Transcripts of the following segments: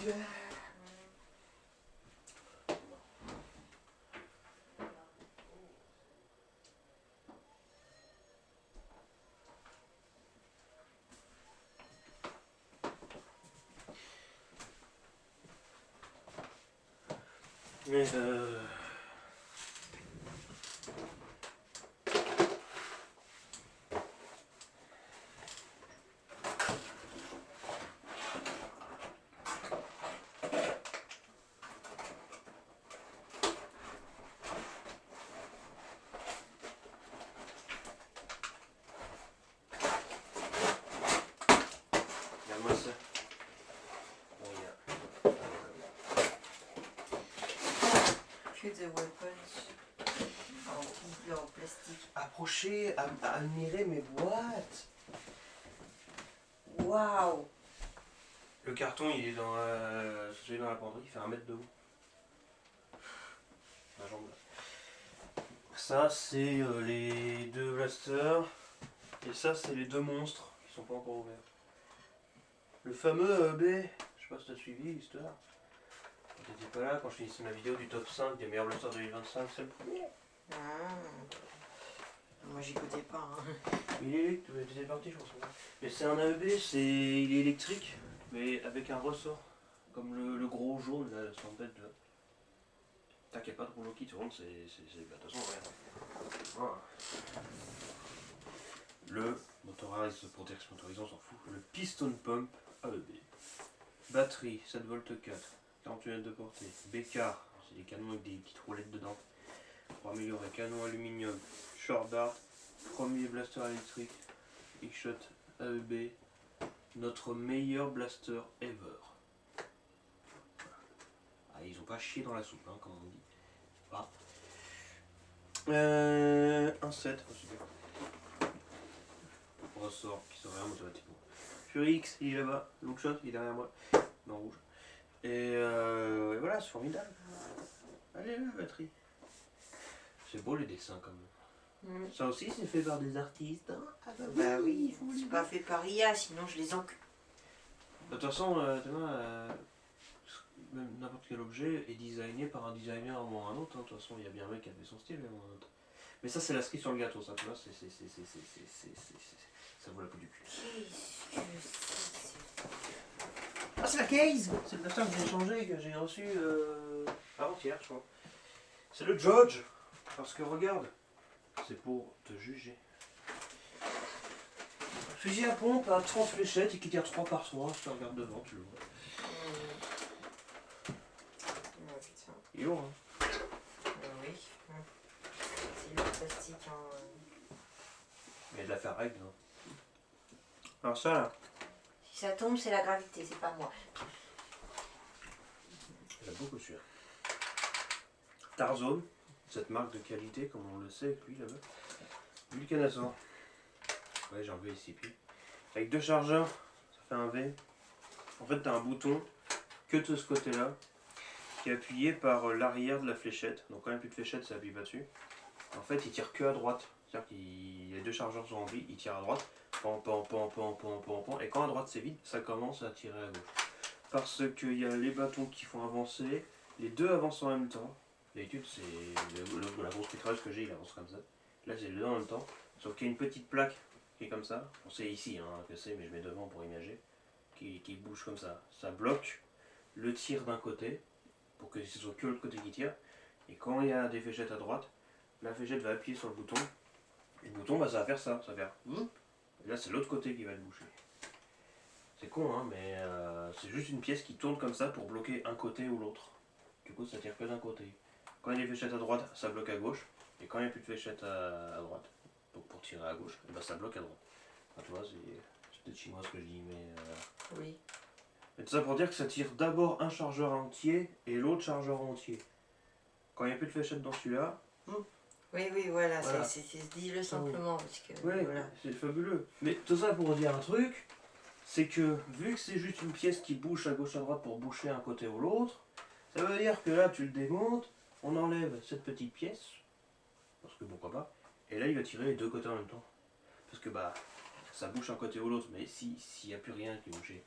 Mais regarde-moi ça. Regarde. Que de weapons en plastique. Approchez, admirez mes boîtes. Waouh! Le carton, il est dans la penderie, il fait 1 mètre de haut. La jambe là. Ça, c'est les 2 blasters. Et ça, c'est les 2 monstres qui sont pas encore ouverts. Le fameux B, je sais pas si t'as suivi l'histoire. Quand t'étais pas là, quand je finissais ma vidéo du top 5 des meilleurs blasters 2025, c'est le premier. Ah. Moi j'écoutais pas. Hein. Il est électrique, tu étais parti, je pense. Mais c'est un AEB, il est électrique, mais avec un ressort. Comme le gros jaune là, sur le bête là. Tac, y'a pas de rouleau qui tourne, c'est. De toute façon, rien. Voilà. Le motorisé, protection motorisée, on s'en fout. Le piston pump AEB. Batterie, 7V 4, 48 mètres de portée. Bécard, c'est des canons avec des petites roulettes dedans. Pour améliorer, canon aluminium, short dart, premier blaster électrique, X-Shot AEB, notre meilleur blaster ever. Ah, ils ont pas chié dans la soupe, hein, comme on dit. Ah. Un 7, ressort qui s'ouvre automatiquement. Fury X, il est là-bas. Longshot, il est derrière moi, en rouge. Et voilà, c'est formidable. Allez, la batterie. C'est beau les dessins quand même. Ça aussi, c'est fait par des artistes. Hein, ah bah oui, c'est pas fait par IA, sinon je les encule. De toute façon, même n'importe quel objet est designé par un designer ou un autre. Hein. De toute façon, il y a bien un mec qui a fait son style, même un autre. Mais ça, c'est la cerise sur le gâteau, ça, tu vois, ça vaut la peau du cul. Qu'est-ce que c'est? Ah, c'est la case. C'est le blaster que j'ai changé, que j'ai reçu avant-hier, je crois. C'est le Judge. Parce que regarde, c'est pour te juger. Fusil à pompe à 30 fléchettes et qui tire 3 par soin. Je te regarde devant, tu le vois. Oh, putain. Il est lourd, hein. Oui. C'est le plastique. Hein. Il y a de la ferraille dedans. Alors ça là. Si ça tombe, c'est la gravité, c'est pas moi. J'aime beaucoup celui-là. Tarzone, cette marque de qualité, comme on le sait avec lui là-bas. Vulcanator. Ouais, j'ai enlevé ici puis. Avec 2 chargeurs, ça fait un V. En fait, tu as un bouton que de ce côté-là, qui est appuyé par l'arrière de la fléchette. Donc quand il n'y a plus de fléchette, ça appuie pas dessus. En fait, il tire que à droite. C'est-à-dire que les 2 chargeurs sont remplis, il tire à droite. Pan, pan, pan, pan, pan, pan, pan. Et quand à droite c'est vide, ça commence à tirer à gauche. Parce qu'il y a les bâtons qui font avancer, les 2 avancent en même temps. D'habitude, c'est la grosse mitrailleuse que j'ai, il avance comme ça. Là, c'est les 2 en même temps. Sauf qu'il y a une petite plaque qui est comme ça. On sait ici hein, que c'est, mais je mets devant pour imager. Qui bouge comme ça. Ça bloque le tir d'un côté, pour que ce soit que l'autre côté qui tire. Et quand il y a des fléchettes à droite, la fléchette va appuyer sur le bouton. Et le bouton, bah, ça va faire ça. Ça va faire. Et là, c'est l'autre côté qui va le boucher. C'est con, hein, mais c'est juste une pièce qui tourne comme ça pour bloquer un côté ou l'autre. Du coup, ça tire que d'un côté. Quand il y a des fléchettes à droite, ça bloque à gauche. Et quand il n'y a plus de fléchettes à droite, donc pour tirer à gauche, et ben ça bloque à droite. Enfin, tu vois, c'est peut-être chinois ce que je dis, mais. Oui. Mais tout ça pour dire que ça tire d'abord un chargeur entier et l'autre chargeur entier. Quand il n'y a plus de fléchettes dans celui-là. Oui, voilà, Voilà. dis-le simplement. Parce que, ouais, voilà. c'est fabuleux. Mais tout ça pour dire un truc, c'est que vu que c'est juste une pièce qui bouge à gauche à droite pour boucher un côté ou l'autre, ça veut dire que là tu le démontes, on enlève cette petite pièce, parce que pourquoi pas, et là il va tirer les 2 côtés en même temps. Parce que bah ça bouge un côté ou l'autre, mais s'il n'y a plus rien qui est bougé,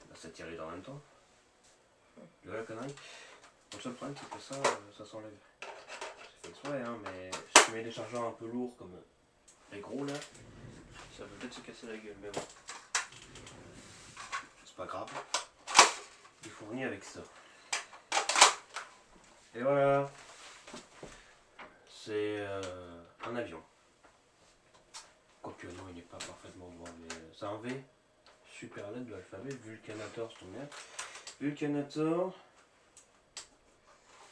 bah, ça tire les deux en même temps. Tu vois la connerie? Le seul problème c'est que ça s'enlève. C'est fait exprès, hein, mais si tu mets des chargeurs un peu lourds comme les gros là, ça peut peut-être se casser la gueule, mais bon. C'est pas grave. Il est fourni avec ça. Et voilà. C'est un avion. Quoique non, il n'est pas parfaitement droit, mais c'est un V. Super lettre de l'alphabet. Vulcanator, c'est ton bien. Vulcanator.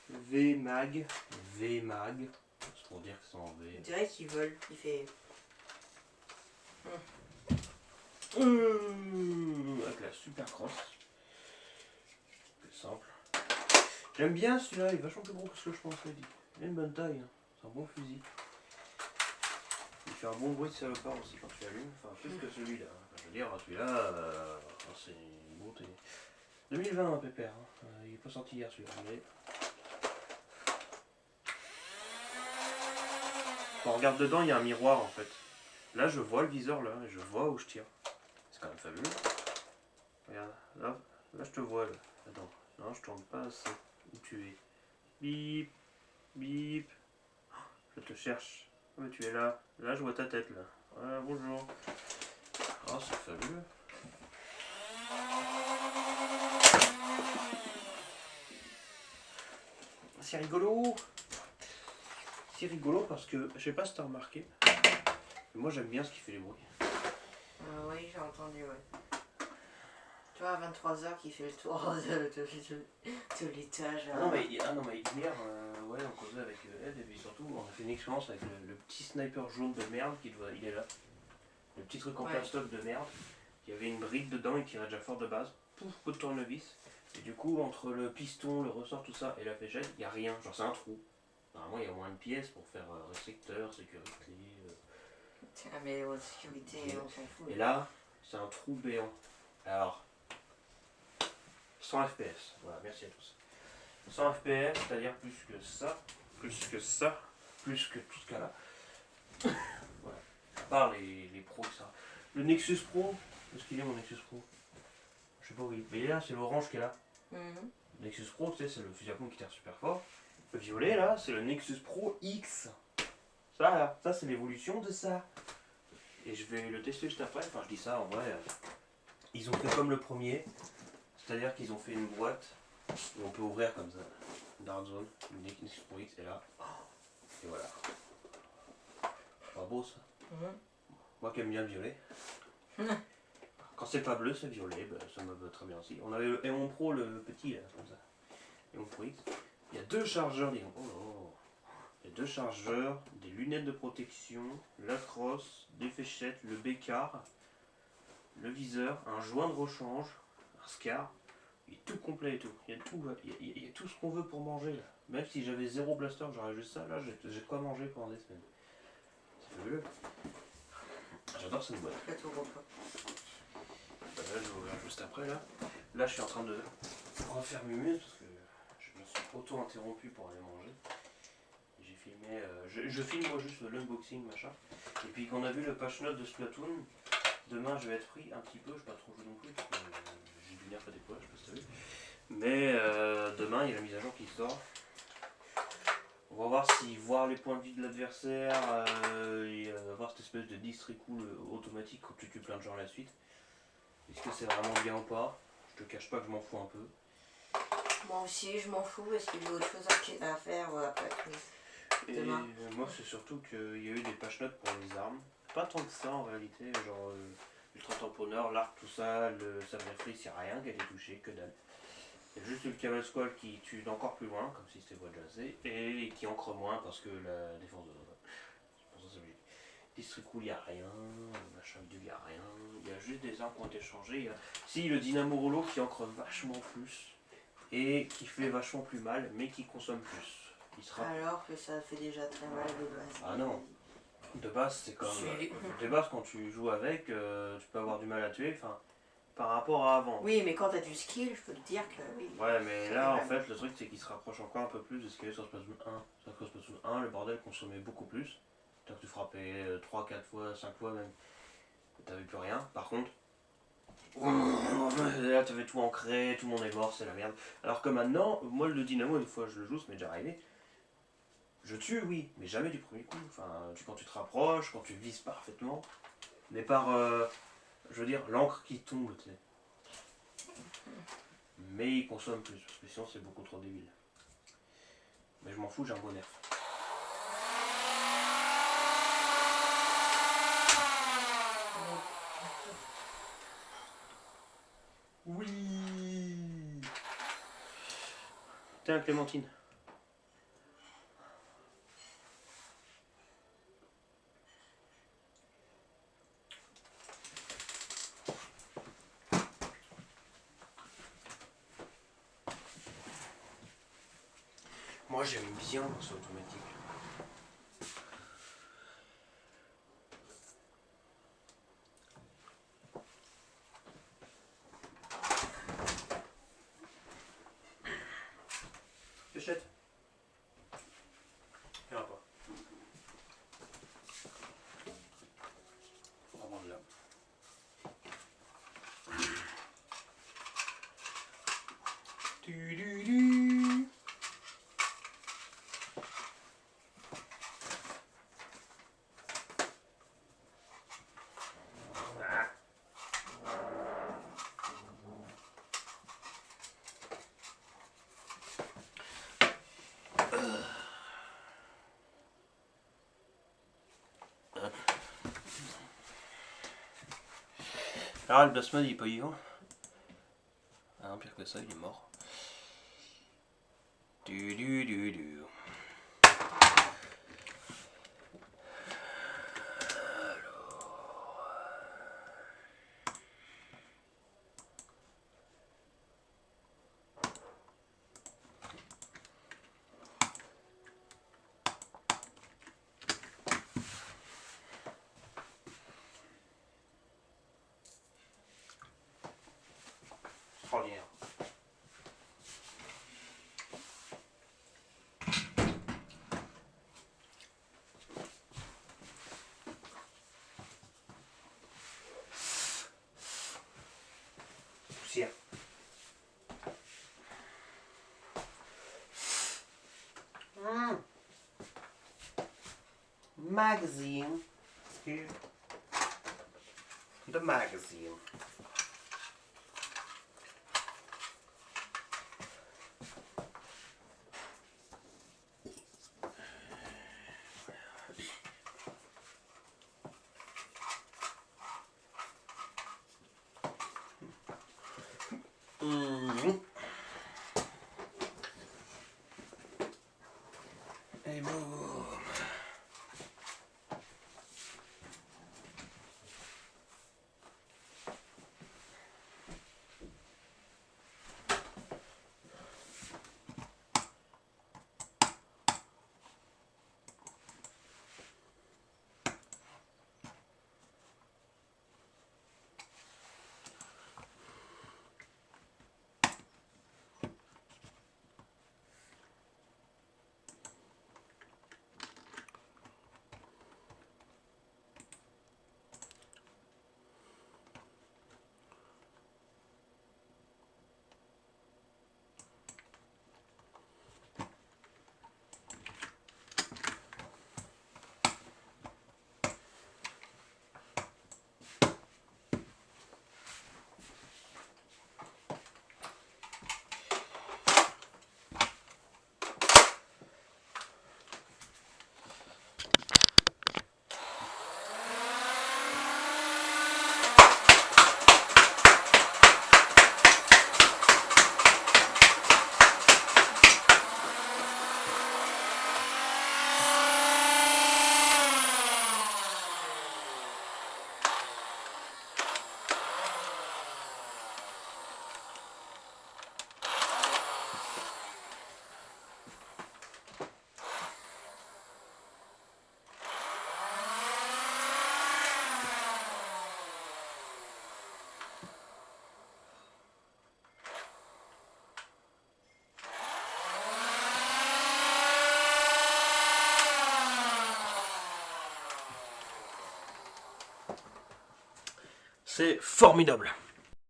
VMAG. VMAG. C'est pour dire que c'est en On V. dirait qu'il vole. Il fait. Avec la super crosse. C'est simple. J'aime bien celui-là, il est vachement plus gros que ce que je pensais. Il a une bonne taille. Hein. C'est un bon fusil. Il fait un bon bruit de salopard aussi quand tu allumes. Enfin, plus que celui-là. Enfin, je veux dire, celui-là, c'est une beauté. 2020, un pépère. Hein. Il est pas sorti hier celui-là. Mais... quand on regarde dedans, il y a un miroir en fait. Là, je vois le viseur là, et je vois où je tire. C'est quand même fabuleux. Regarde, là je te vois là. Attends, non, je tourne pas assez. Où tu es? Bip, bip. Je te cherche. Ah, mais tu es là. Là, je vois ta tête là. Voilà, bonjour. Oh, c'est fabuleux. C'est rigolo. C'est rigolo parce que, je sais pas si t'as remarqué, mais moi j'aime bien ce qui fait les bruits. Oui, j'ai entendu, ouais. Tu vois, à 23h, qui fait le tour de l'étage. Ah non, mais hier, ouais, on causait avec Ed, et puis surtout, on a fait une expérience avec le petit sniper jaune de merde il est là. Le petit truc en Ouais. plastoc de merde. Il y avait une bride dedans, il tirait déjà fort de base. Pouf, coup de tournevis. Et du coup, entre le piston, le ressort, tout ça, et la fléchette, il n'y a rien. Genre, c'est un trou. Normalement, il y a au moins une pièce pour faire récepteur, sécurité. Ah, mais en sécurité, on s'en fout. Et là, c'est un trou béant. Alors, 100 FPS. Voilà, merci à tous. 100 FPS, c'est-à-dire plus que ça, plus que ça, plus que tout ce cas-là. Voilà. À part les pros, ça. Le Nexus Pro, où est-ce qu'il est mon Nexus Pro? Je sais pas où il est. Mais il est là, c'est l'orange qui est là. Mhm. Le Nexus Pro, tu sais, c'est le fusil à pompe qui tire super fort. Le violet là, c'est le Nexus Pro X. Ça là, ça c'est l'évolution de ça. Et je vais le tester juste après. Enfin, je dis ça en vrai. Ils ont fait comme le premier, c'est-à-dire qu'ils ont fait une boîte où on peut ouvrir comme ça. Dark Zone, le Nexus Pro X est là. Et voilà. Pas beau ça. Mhm. Moi qui aime bien le violet. Quand c'est pas bleu, c'est violet, bah, ça me va très bien aussi. On avait le Aeon Pro, le petit là, comme ça. Aeon Pro X. Il y a deux chargeurs, disons. Oh, oh. Il y a deux chargeurs, des lunettes de protection, la crosse, des fléchettes, le bécard, le viseur, un joint de rechange, un scar. Il est tout complet et tout. Il y a tout, il y a tout ce qu'on veut pour manger là. Même si j'avais zéro blaster, j'aurais juste ça, là j'ai de quoi manger pendant des semaines. C'est fabuleux. J'adore cette boîte. Plateau repas. Bah là, je vais ouvrir juste après là. Là, je suis en train de refaire Mumuse parce que je me suis auto-interrompu pour aller manger. J'ai filmé, je filme moi juste l'unboxing machin. Et puis qu'on a vu le patch note de Splatoon, demain je vais être pris un petit peu, je vais pas trop jouer non plus parce que j'ai dû venir faire des poids, je sais pas si t'as vu. Mais demain il y a la mise à jour qui sort. On va voir si voir les points de vie de l'adversaire, et avoir cette espèce de district cool automatique quand tu tues plein de gens à la suite. Est-ce que c'est vraiment bien ou pas? Je te cache pas que je m'en fous un peu. Moi aussi, je m'en fous parce qu'il y a autre chose à faire après. Et Demain. moi c'est surtout qu'il y a eu des patch notes pour les armes. Pas tant que ça en réalité, genre l'ultra tamponneur, l'arc, tout ça, le sabre freeze, y a rien qui a été touché, que dalle. Il y a juste le Camel Squall qui tue d'encore plus loin, comme si c'était voie de jazzé, et qui ancre moins parce que la défense de. C'est pour ça que c'est logique. District cool, il n'y a rien, machin vidéo, il n'y a rien. Il y a juste des armes qui ont été changées. Si, le Dynamo Rollo qui ancre vachement plus, et qui fait vachement plus mal, mais qui consomme plus. Il sera... Alors que ça fait déjà très mal de base. Ah non. De base, c'est comme. De base, quand tu joues avec, tu peux avoir du mal à tuer, enfin, par rapport à avant. Oui, mais quand t'as du skill, je peux te dire que oui. Ouais, mais ça là, en fait mal. fait, le truc, c'est qu'il se rapproche encore un peu plus de ce qu'il y avait sur Splatoon 1. Sur Splatoon 1, le bordel consommait beaucoup plus. C'est-à-dire que tu frappais 3, 4 fois, 5 fois même, t'avais plus rien. Par contre, Là, tu avais tout ancré, tout le monde est mort, c'est la merde. Alors que maintenant, moi, le dynamo, une fois je le joue, ça m'est déjà arrivé. Je tue, oui, mais jamais du premier coup. Enfin, quand tu te rapproches, quand tu vises parfaitement. Mais par, je veux dire, l'encre qui tombe, tu sais. Mais il consomme plus, parce que sinon c'est beaucoup trop débile. Mais je m'en fous, j'ai un bon nerf. Oui. Tiens, Clémentine. Moi j'aime bien quand c'est automatique. Fléchette. Viens pas. Faut reprendre là. Du. Alors le plasma il est pas vivant. Ah non, pire que ça, il est mort. Du. Extraordinaire. Poussière. Magazine. Here. The magazine. Et boum. C'est formidable.